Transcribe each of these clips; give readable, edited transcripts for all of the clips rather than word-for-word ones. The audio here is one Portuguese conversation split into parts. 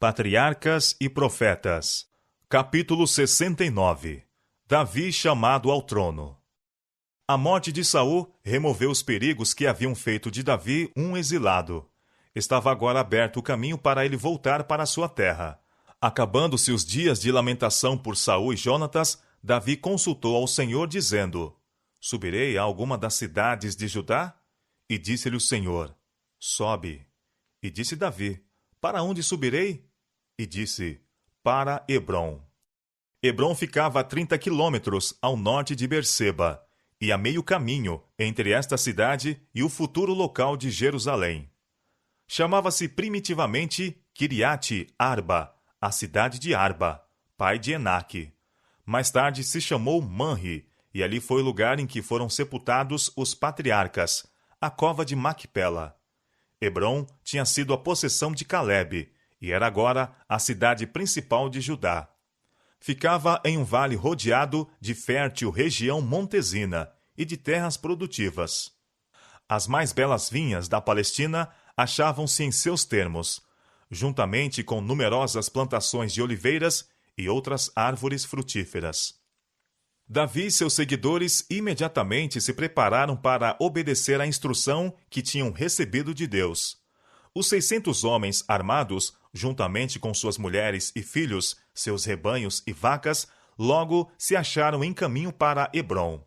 Patriarcas e Profetas. Capítulo 69. Davi chamado ao trono. A morte de Saul removeu os perigos que haviam feito de Davi um exilado. Estava agora aberto o caminho para ele voltar para sua terra. Acabando-se os dias de lamentação por Saul e Jonatas, Davi consultou ao Senhor, dizendo: Subirei a alguma das cidades de Judá? E disse-lhe o Senhor: Sobe. E disse Davi: Para onde subirei? E disse: Para Hebrom. Hebrom ficava a 30 quilômetros ao norte de Berseba, e a meio caminho entre esta cidade e o futuro local de Jerusalém. Chamava-se primitivamente Kiriate Arba, a cidade de Arba, pai de Enaque. Mais tarde se chamou Manre, e ali foi o lugar em que foram sepultados os patriarcas, a cova de Macpela. Hebrom tinha sido a possessão de Calebe, e era agora a cidade principal de Judá. Ficava em um vale rodeado de fértil região montesina e de terras produtivas. As mais belas vinhas da Palestina achavam-se em seus termos, juntamente com numerosas plantações de oliveiras e outras árvores frutíferas. Davi e seus seguidores imediatamente se prepararam para obedecer à instrução que tinham recebido de Deus. Os 600 homens armados, juntamente com suas mulheres e filhos, seus rebanhos e vacas, logo se acharam em caminho para Hebrom.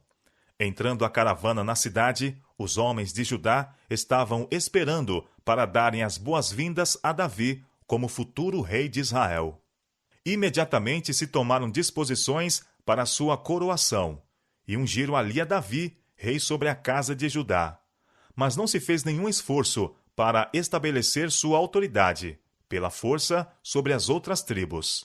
Entrando a caravana na cidade, os homens de Judá estavam esperando para darem as boas-vindas a Davi como futuro rei de Israel. Imediatamente se tomaram disposições para sua coroação, e ungiram ali a Davi, rei sobre a casa de Judá. Mas não se fez nenhum esforço para estabelecer sua autoridade, pela força, sobre as outras tribos.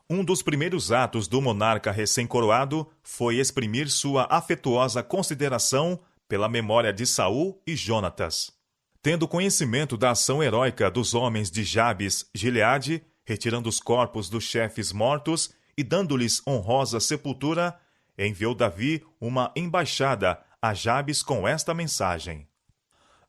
Um dos primeiros atos do monarca recém-coroado foi exprimir sua afetuosa consideração pela memória de Saul e Jonatas. Tendo conhecimento da ação heróica dos homens de Jabes, Gileade, retirando os corpos dos chefes mortos e dando-lhes honrosa sepultura, enviou Davi uma embaixada a Jabes com esta mensagem: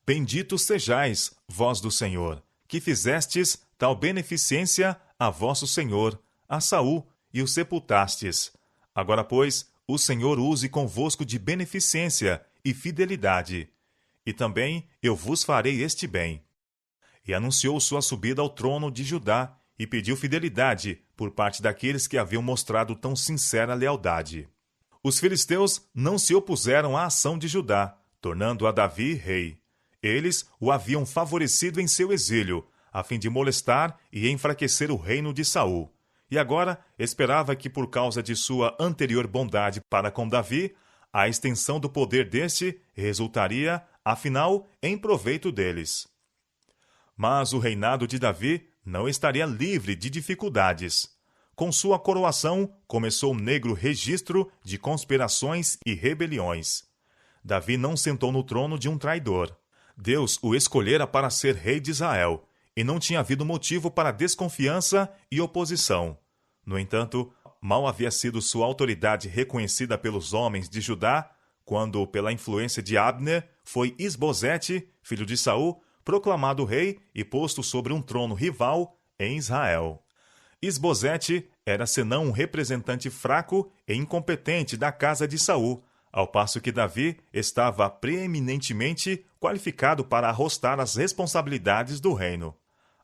Benditos sejais, vós do Senhor, que fizestes tal beneficência a vosso senhor, a Saul, e o sepultastes. Agora, pois, o Senhor use convosco de beneficência e fidelidade, e também eu vos farei este bem. E anunciou sua subida ao trono de Judá, e pediu fidelidade por parte daqueles que haviam mostrado tão sincera lealdade. Os filisteus não se opuseram à ação de Judá, tornando a Davi rei. Eles o haviam favorecido em seu exílio, a fim de molestar e enfraquecer o reino de Saul. E agora esperava que, por causa de sua anterior bondade para com Davi, a extensão do poder deste resultaria, afinal, em proveito deles. Mas o reinado de Davi não estaria livre de dificuldades. Com sua coroação, começou um negro registro de conspirações e rebeliões. Davi não sentou no trono de um traidor. Deus o escolhera para ser rei de Israel, e não tinha havido motivo para desconfiança e oposição. No entanto, mal havia sido sua autoridade reconhecida pelos homens de Judá, quando, pela influência de Abner, foi Isbosete, filho de Saul, proclamado rei e posto sobre um trono rival em Israel. Isbosete era senão um representante fraco e incompetente da casa de Saul, ao passo que Davi estava preeminentemente qualificado para arrostar as responsabilidades do reino.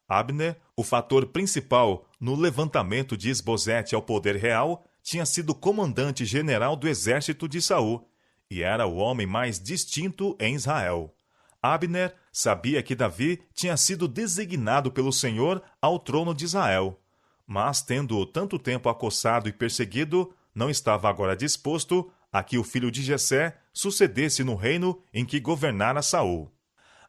Abner, o fator principal no levantamento de Isbosete ao poder real, tinha sido comandante-general do exército de Saul, e era o homem mais distinto em Israel. Abner sabia que Davi tinha sido designado pelo Senhor ao trono de Israel, mas, tendo tanto tempo acossado e perseguido, não estava agora disposto a que o filho de Jessé sucedesse no reino em que governara Saul.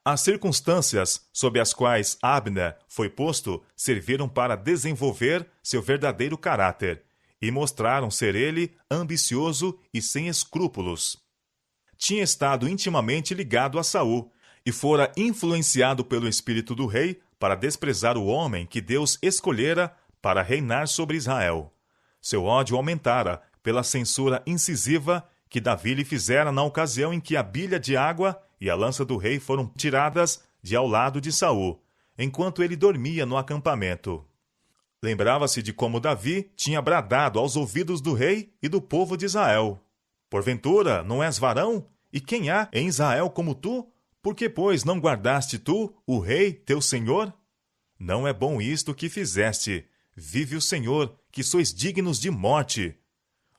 As circunstâncias sob as quais Abner foi posto serviram para desenvolver seu verdadeiro caráter e mostraram ser ele ambicioso e sem escrúpulos. Tinha estado intimamente ligado a Saul e fora influenciado pelo espírito do rei para desprezar o homem que Deus escolhera para reinar sobre Israel. Seu ódio aumentara pela censura incisiva que Davi lhe fizera na ocasião em que a bilha de água e a lança do rei foram tiradas de ao lado de Saul, enquanto ele dormia no acampamento. Lembrava-se de como Davi tinha bradado aos ouvidos do rei e do povo de Israel: Porventura, não és varão? E quem há em Israel como tu? Por que, pois, não guardaste tu, o rei, teu senhor? Não é bom isto que fizeste. Vive o Senhor, que sois dignos de morte.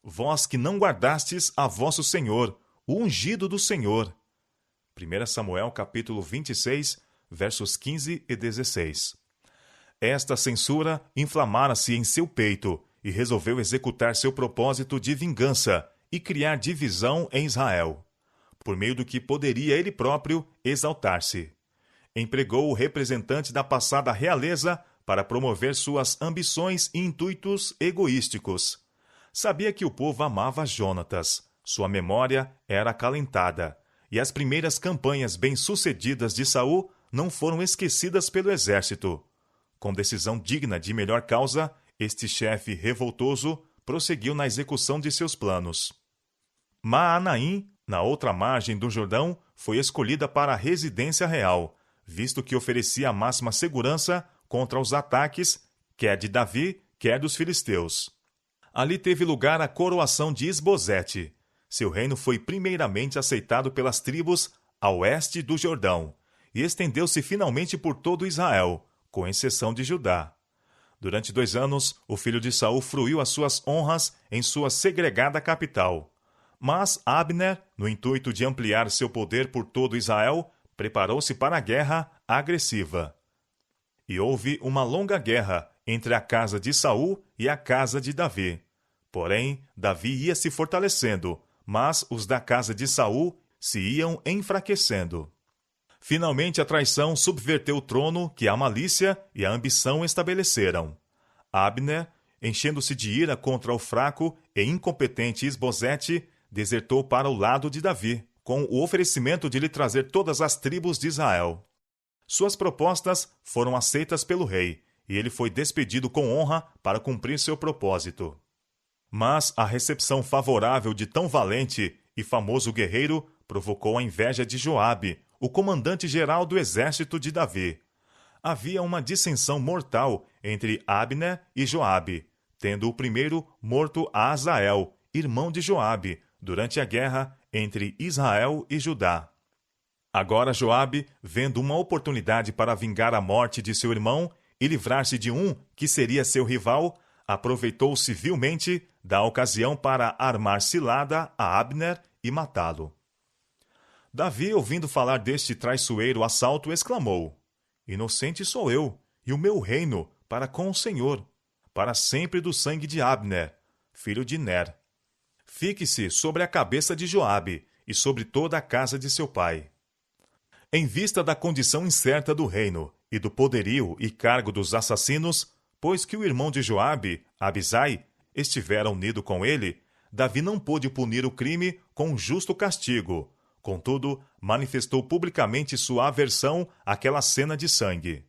Vós que não guardastes a vosso Senhor, o ungido do Senhor. 1 Samuel capítulo 26, versos 15 e 16. Esta censura inflamara-se em seu peito e resolveu executar seu propósito de vingança e criar divisão em Israel, por meio do que poderia ele próprio exaltar-se. Empregou o representante da passada realeza para promover suas ambições e intuitos egoísticos. Sabia que o povo amava Jonatas, sua memória era acalentada, e as primeiras campanhas bem-sucedidas de Saul não foram esquecidas pelo exército. Com decisão digna de melhor causa, este chefe revoltoso prosseguiu na execução de seus planos. Maanaim, na outra margem do Jordão, foi escolhida para a residência real, visto que oferecia a máxima segurança contra os ataques, quer de Davi, quer dos filisteus. Ali teve lugar a coroação de Isbosete. Seu reino foi primeiramente aceitado pelas tribos a oeste do Jordão, e estendeu-se finalmente por todo Israel, com exceção de Judá. Durante 2 anos, o filho de Saul fruiu as suas honras em sua segregada capital. Mas Abner, no intuito de ampliar seu poder por todo Israel, preparou-se para a guerra agressiva. E houve uma longa guerra entre a casa de Saul e a casa de Davi. Porém, Davi ia se fortalecendo, mas os da casa de Saul se iam enfraquecendo. Finalmente, a traição subverteu o trono que a malícia e a ambição estabeleceram. Abner, enchendo-se de ira contra o fraco e incompetente Isbosete, desertou para o lado de Davi, com o oferecimento de lhe trazer todas as tribos de Israel. Suas propostas foram aceitas pelo rei, e ele foi despedido com honra para cumprir seu propósito. Mas a recepção favorável de tão valente e famoso guerreiro provocou a inveja de Joabe, o comandante-geral do exército de Davi. Havia uma dissensão mortal entre Abner e Joabe, tendo o primeiro morto Asael, irmão de Joabe, durante a guerra entre Israel e Judá. Agora Joabe, vendo uma oportunidade para vingar a morte de seu irmão e livrar-se de um que seria seu rival, aproveitou civilmente da ocasião para armar cilada a Abner e matá-lo. Davi, ouvindo falar deste traiçoeiro assalto, exclamou: Inocente sou eu, e o meu reino para com o Senhor, para sempre do sangue de Abner, filho de Ner. Fique-se sobre a cabeça de Joabe e sobre toda a casa de seu pai. Em vista da condição incerta do reino e do poderio e cargo dos assassinos, pois que o irmão de Joabe, Abisai, estivera unido com ele, Davi não pôde punir o crime com um justo castigo. Contudo, manifestou publicamente sua aversão àquela cena de sangue.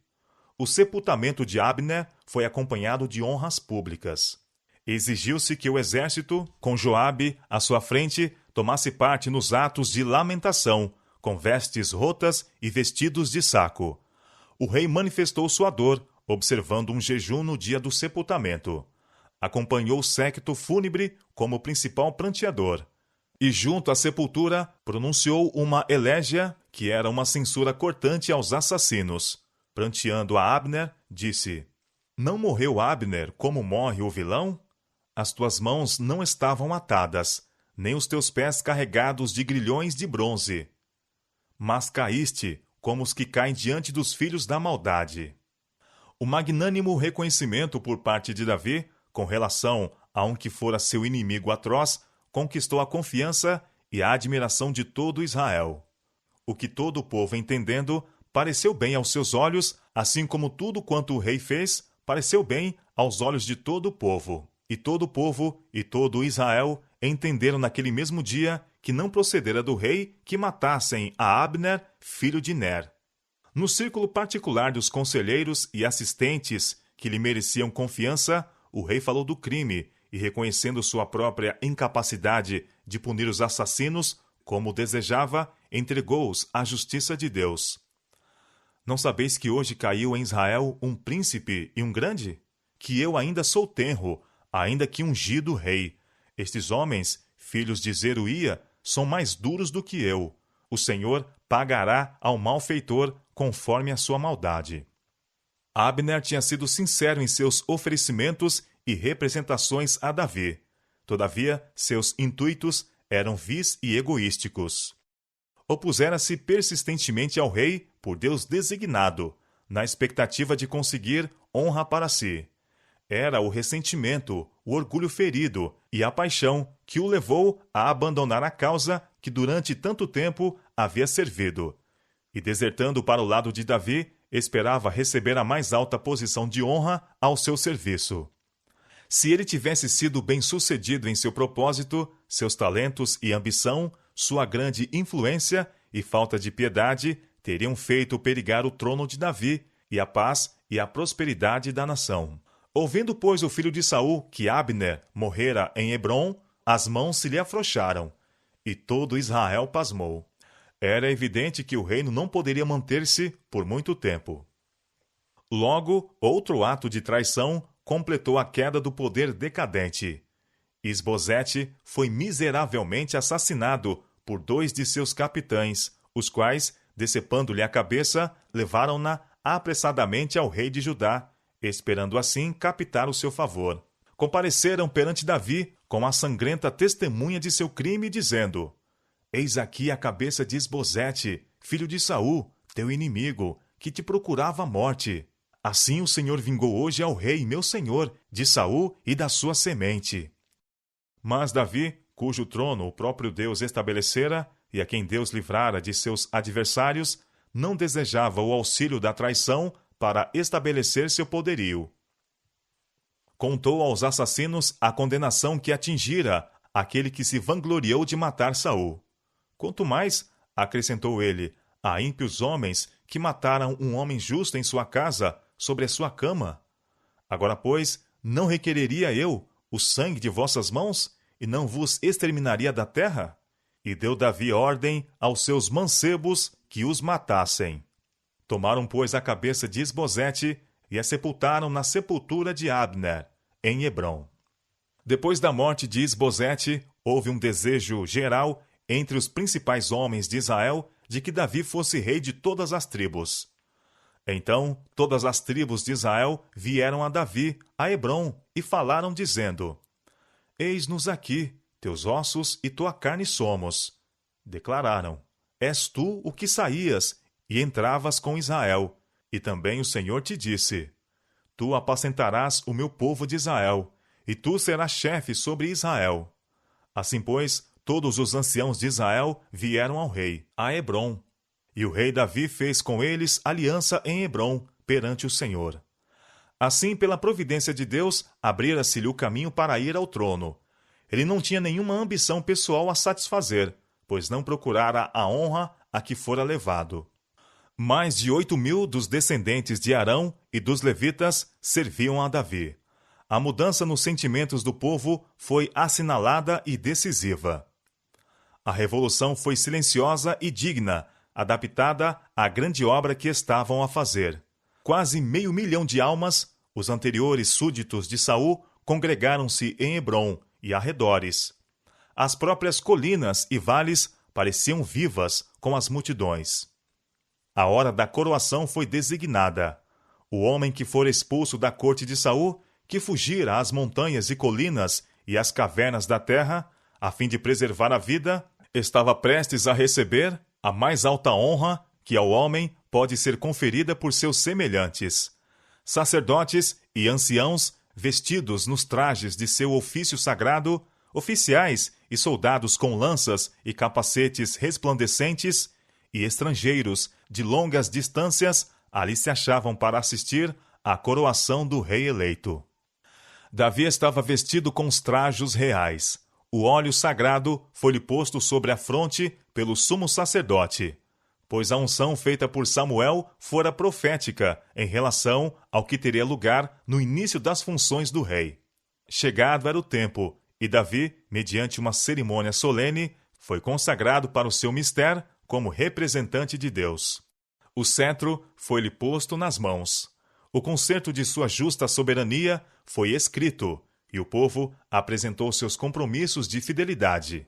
O sepultamento de Abner foi acompanhado de honras públicas. Exigiu-se que o exército, com Joabe à sua frente, tomasse parte nos atos de lamentação, com vestes rotas e vestidos de saco. O rei manifestou sua dor, observando um jejum no dia do sepultamento. Acompanhou o séquito fúnebre como principal pranteador. E junto à sepultura pronunciou uma elégia que era uma censura cortante aos assassinos. Pranteando a Abner, disse: Não morreu Abner como morre o vilão? As tuas mãos não estavam atadas, nem os teus pés carregados de grilhões de bronze. Mas caíste como os que caem diante dos filhos da maldade. O magnânimo reconhecimento por parte de Davi, com relação a um que fora seu inimigo atroz, conquistou a confiança e a admiração de todo Israel. O que todo o povo entendendo, pareceu bem aos seus olhos, assim como tudo quanto o rei fez, pareceu bem aos olhos de todo o povo. E todo o povo e todo Israel entenderam naquele mesmo dia que não procedera do rei que matassem a Abner, filho de Ner. No círculo particular dos conselheiros e assistentes que lhe mereciam confiança, o rei falou do crime e, reconhecendo sua própria incapacidade de punir os assassinos, como desejava, entregou-os à justiça de Deus. Não sabeis que hoje caiu em Israel um príncipe e um grande? que eu ainda sou tenro, ainda que ungido rei. Estes homens, filhos de Zeruia, são mais duros do que eu. O Senhor pagará ao malfeitor conforme a sua maldade. Abner tinha sido sincero em seus oferecimentos e representações a Davi. Todavia, seus intuitos eram vis e egoísticos. Opusera-se persistentemente ao rei por Deus designado, na expectativa de conseguir honra para si. Era o ressentimento, o orgulho ferido e a paixão que o levou a abandonar a causa que durante tanto tempo havia servido. E desertando para o lado de Davi, esperava receber a mais alta posição de honra ao seu serviço. Se ele tivesse sido bem-sucedido em seu propósito, seus talentos e ambição, sua grande influência e falta de piedade teriam feito perigar o trono de Davi e a paz e a prosperidade da nação. Ouvindo, pois, o filho de Saul que Abner morrera em Hebrom, as mãos se lhe afrouxaram, e todo Israel pasmou. Era evidente que o reino não poderia manter-se por muito tempo. Logo, outro ato de traição completou a queda do poder decadente. Isbosete foi miseravelmente assassinado por 2 de seus capitães, os quais, decepando-lhe a cabeça, levaram-na apressadamente ao rei de Judá, esperando assim captar o seu favor. Compareceram perante Davi com a sangrenta testemunha de seu crime, dizendo: Eis aqui a cabeça de Isbosete, filho de Saul, teu inimigo, que te procurava a morte. Assim o Senhor vingou hoje ao rei, meu senhor, de Saul e da sua semente. Mas Davi, cujo trono o próprio Deus estabelecera, e a quem Deus livrara de seus adversários, não desejava o auxílio da traição para estabelecer seu poderio. Contou aos assassinos a condenação que atingira aquele que se vangloriou de matar Saul. Quanto mais, acrescentou ele, a ímpios homens que mataram um homem justo em sua casa, sobre a sua cama. Agora, pois, não requereria eu o sangue de vossas mãos, e não vos exterminaria da terra? E deu Davi ordem aos seus mancebos que os matassem. Tomaram, pois, a cabeça de Isbosete e a sepultaram na sepultura de Abner, em Hebrom. Depois da morte de Isbosete, houve um desejo geral entre os principais homens de Israel de que Davi fosse rei de todas as tribos. Então todas as tribos de Israel vieram a Davi, a Hebrom, e falaram, dizendo: Eis-nos aqui, teus ossos e tua carne somos. Declararam: És tu o que saías e entravas com Israel. E também o Senhor te disse: Tu apacentarás o meu povo de Israel, e tu serás chefe sobre Israel. Assim, pois, todos os anciãos de Israel vieram ao rei, a Hebrom. E o rei Davi fez com eles aliança em Hebrom, perante o Senhor. Assim, pela providência de Deus, abrira-se-lhe o caminho para ir ao trono. Ele não tinha nenhuma ambição pessoal a satisfazer, pois não procurara a honra a que fora levado. Mais de 8.000 dos descendentes de Arão e dos levitas serviam a Davi. A mudança nos sentimentos do povo foi assinalada e decisiva. A revolução foi silenciosa e digna, adaptada à grande obra que estavam a fazer. Quase 500.000 de almas, os anteriores súditos de Saul, congregaram-se em Hebrom e arredores. As próprias colinas e vales pareciam vivas com as multidões. A hora da coroação foi designada. O homem que fora expulso da corte de Saul, que fugira às montanhas e colinas e às cavernas da terra, a fim de preservar a vida, estava prestes a receber a mais alta honra que ao homem pode ser conferida por seus semelhantes. Sacerdotes e anciãos, vestidos nos trajes de seu ofício sagrado, oficiais e soldados com lanças e capacetes resplandecentes, e estrangeiros de longas distâncias, ali se achavam para assistir à coroação do rei eleito. Davi estava vestido com os trajos reais. O óleo sagrado foi-lhe posto sobre a fronte pelo sumo sacerdote, pois a unção feita por Samuel fora profética em relação ao que teria lugar no início das funções do rei. Chegado era o tempo, e Davi, mediante uma cerimônia solene, foi consagrado para o seu mistério como representante de Deus. O cetro foi-lhe posto nas mãos. O concerto de sua justa soberania foi escrito, e o povo apresentou seus compromissos de fidelidade.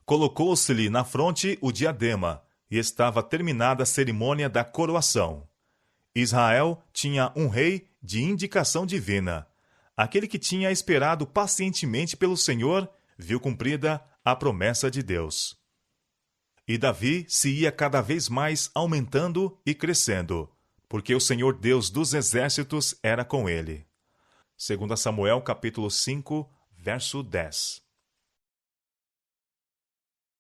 Colocou-se-lhe na fronte o diadema, e estava terminada a cerimônia da coroação. Israel tinha um rei de indicação divina. Aquele que tinha esperado pacientemente pelo Senhor viu cumprida a promessa de Deus. E Davi se ia cada vez mais aumentando e crescendo, porque o Senhor Deus dos exércitos era com ele. 2 Samuel capítulo 5, verso 10.